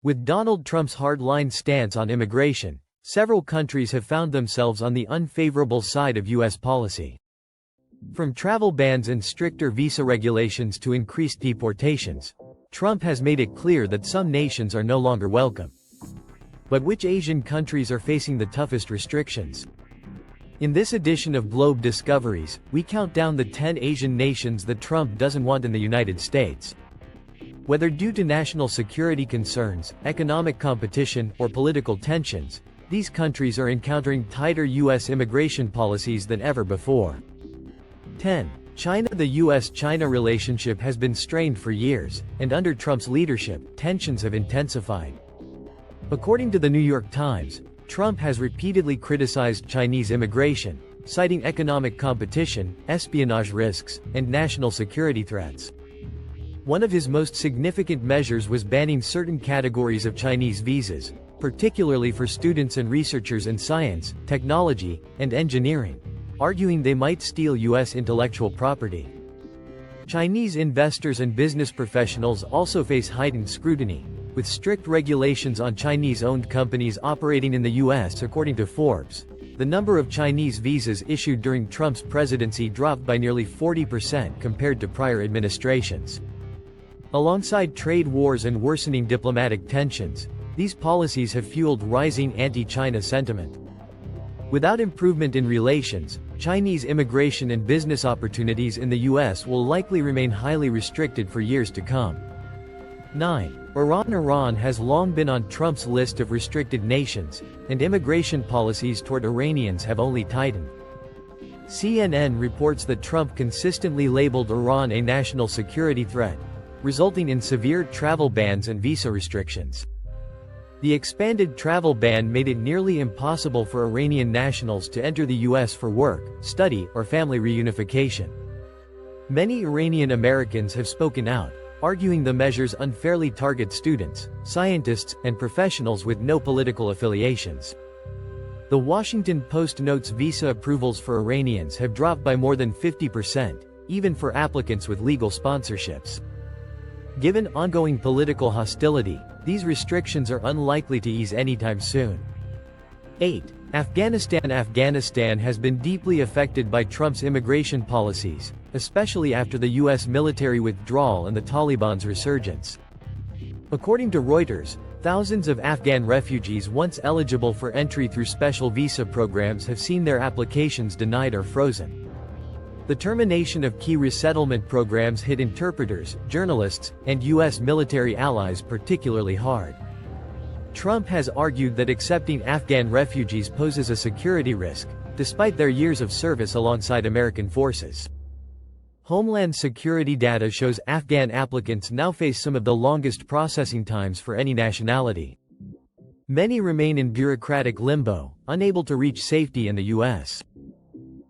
With Donald Trump's hardline stance on immigration, several countries have found themselves on the unfavorable side of U.S. policy. From travel bans and stricter visa regulations to increased deportations, Trump has made it clear that some nations are no longer welcome. But which Asian countries are facing the toughest restrictions? In this edition of Globe Discoveries, we count down the 10 Asian nations that Trump doesn't want in the United States. Whether due to national security concerns, economic competition, or political tensions, these countries are encountering tighter U.S. immigration policies than ever before. 10. China. The U.S.-China relationship has been strained for years, and under Trump's leadership, tensions have intensified. According to the New York Times, Trump has repeatedly criticized Chinese immigration, citing economic competition, espionage risks, and national security threats. One of his most significant measures was banning certain categories of Chinese visas, particularly for students and researchers in science, technology, and engineering, arguing they might steal U.S. intellectual property. Chinese investors and business professionals also face heightened scrutiny, with strict regulations on Chinese-owned companies operating in the U.S. According to Forbes, the number of Chinese visas issued during Trump's presidency dropped by nearly 40% compared to prior administrations. Alongside trade wars and worsening diplomatic tensions, these policies have fueled rising anti-China sentiment. Without improvement in relations, Chinese immigration and business opportunities in the U.S. will likely remain highly restricted for years to come. 9. Iran has long been on Trump's list of restricted nations, and immigration policies toward Iranians have only tightened. CNN reports that Trump consistently labeled Iran a national security threat, resulting in severe travel bans and visa restrictions. The expanded travel ban made it nearly impossible for Iranian nationals to enter the U.S. for work, study, or family reunification. Many Iranian Americans have spoken out, arguing the measures unfairly target students, scientists, and professionals with no political affiliations. The Washington Post notes visa approvals for Iranians have dropped by more than 50%, even for applicants with legal sponsorships. Given ongoing political hostility, these restrictions are unlikely to ease anytime soon. 8. Afghanistan has been deeply affected by Trump's immigration policies, especially after the U.S. military withdrawal and the Taliban's resurgence. According to Reuters, thousands of Afghan refugees once eligible for entry through special visa programs have seen their applications denied or frozen. The termination of key resettlement programs hit interpreters, journalists, and U.S. military allies particularly hard. Trump has argued that accepting Afghan refugees poses a security risk, despite their years of service alongside American forces. Homeland Security data shows Afghan applicants now face some of the longest processing times for any nationality. Many remain in bureaucratic limbo, unable to reach safety in the U.S.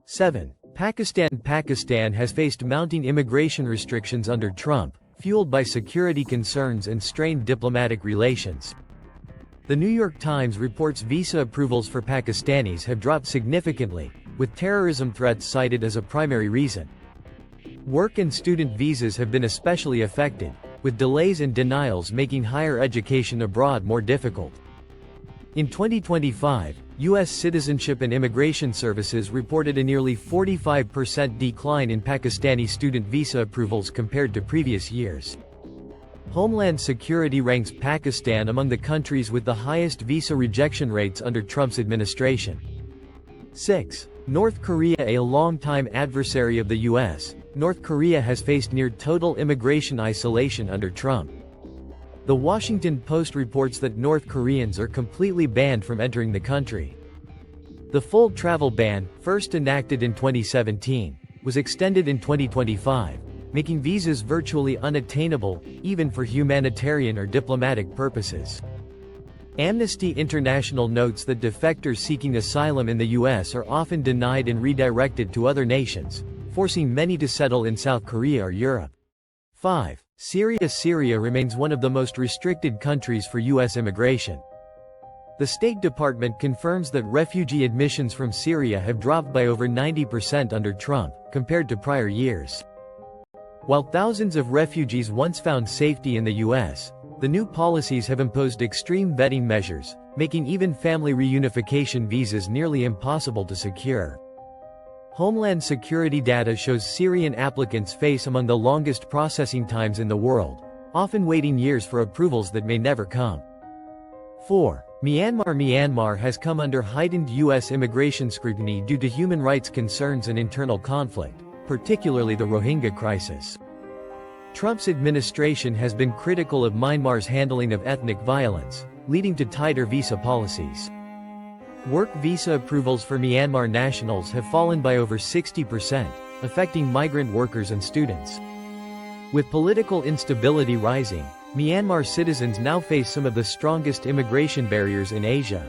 7. Pakistan has faced mounting immigration restrictions under Trump, fueled by security concerns and strained diplomatic relations. The New York Times reports visa approvals for Pakistanis have dropped significantly, with terrorism threats cited as a primary reason. Work and student visas have been especially affected, with delays and denials making higher education abroad more difficult. In 2025, U.S. Citizenship and Immigration Services reported a nearly 45% decline in Pakistani student visa approvals compared to previous years. Homeland Security ranks Pakistan among the countries with the highest visa rejection rates under Trump's administration. 6. North Korea. A longtime adversary of the U.S., North Korea has faced near total immigration isolation under Trump. The Washington Post reports that North Koreans are completely banned from entering the country. The full travel ban, first enacted in 2017, was extended in 2025, making visas virtually unattainable, even for humanitarian or diplomatic purposes. Amnesty International notes that defectors seeking asylum in the U.S. are often denied and redirected to other nations, forcing many to settle in South Korea or Europe. 5. Syria remains one of the most restricted countries for U.S. immigration. The State Department confirms that refugee admissions from Syria have dropped by over 90% under Trump, compared to prior years. While thousands of refugees once found safety in the U.S., The new policies have imposed extreme vetting measures, making even family reunification visas nearly impossible to secure. Homeland Security data shows Syrian applicants face among the longest processing times in the world, often waiting years for approvals that may never come. 4. Myanmar has come under heightened U.S. immigration scrutiny due to human rights concerns and internal conflict, particularly the Rohingya crisis. Trump's administration has been critical of Myanmar's handling of ethnic violence, leading to tighter visa policies. Work visa approvals for Myanmar nationals have fallen by over 60%, affecting migrant workers and students. With political instability rising, Myanmar citizens now face some of the strongest immigration barriers in Asia.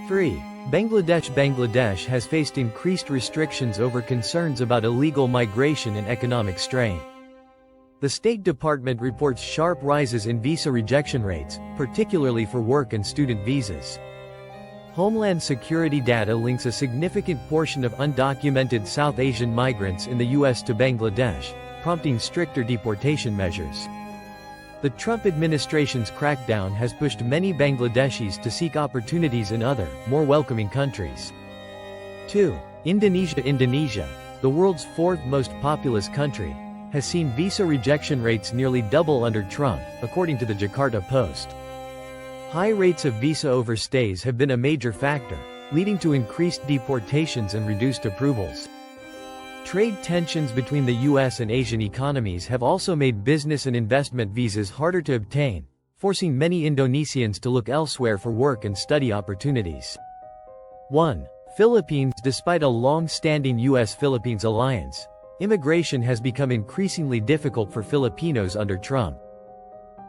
3. Bangladesh has faced increased restrictions over concerns about illegal migration and economic strain. The State Department reports sharp rises in visa rejection rates, particularly for work and student visas. Homeland Security data links a significant portion of undocumented South Asian migrants in the U.S. to Bangladesh, prompting stricter deportation measures. The Trump administration's crackdown has pushed many Bangladeshis to seek opportunities in other, more welcoming countries. 2. Indonesia, the world's fourth most populous country, has seen visa rejection rates nearly double under Trump, according to the Jakarta Post. High rates of visa overstays have been a major factor, leading to increased deportations and reduced approvals. Trade tensions between the U.S. and Asian economies have also made business and investment visas harder to obtain, forcing many Indonesians to look elsewhere for work and study opportunities. 1. Philippines. Despite a long-standing U.S.-Philippines alliance, immigration has become increasingly difficult for Filipinos under Trump.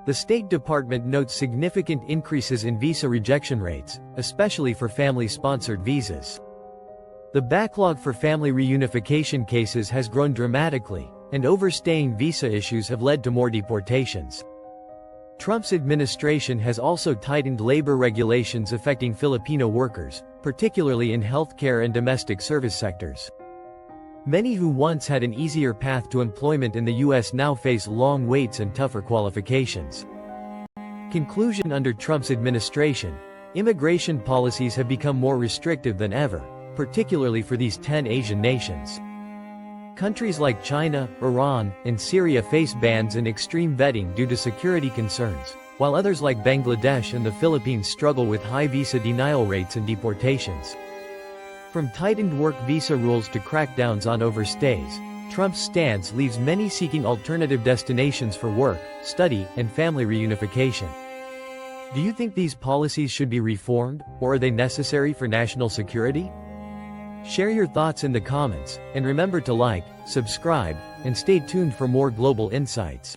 The State Department notes significant increases in visa rejection rates, especially for family-sponsored visas. The backlog for family reunification cases has grown dramatically, and overstaying visa issues have led to more deportations. Trump's administration has also tightened labor regulations affecting Filipino workers, particularly in healthcare and domestic service sectors. Many who once had an easier path to employment in the U.S. now face long waits and tougher qualifications. Conclusion. Under Trump's administration, immigration policies have become more restrictive than ever, particularly for these 10 Asian nations. Countries like China, Iran, and Syria face bans and extreme vetting due to security concerns, while others like Bangladesh and the Philippines struggle with high visa denial rates and deportations. From tightened work visa rules to crackdowns on overstays, Trump's stance leaves many seeking alternative destinations for work, study, and family reunification. Do you think these policies should be reformed, or are they necessary for national security? Share your thoughts in the comments, and remember to like, subscribe, and stay tuned for more global insights.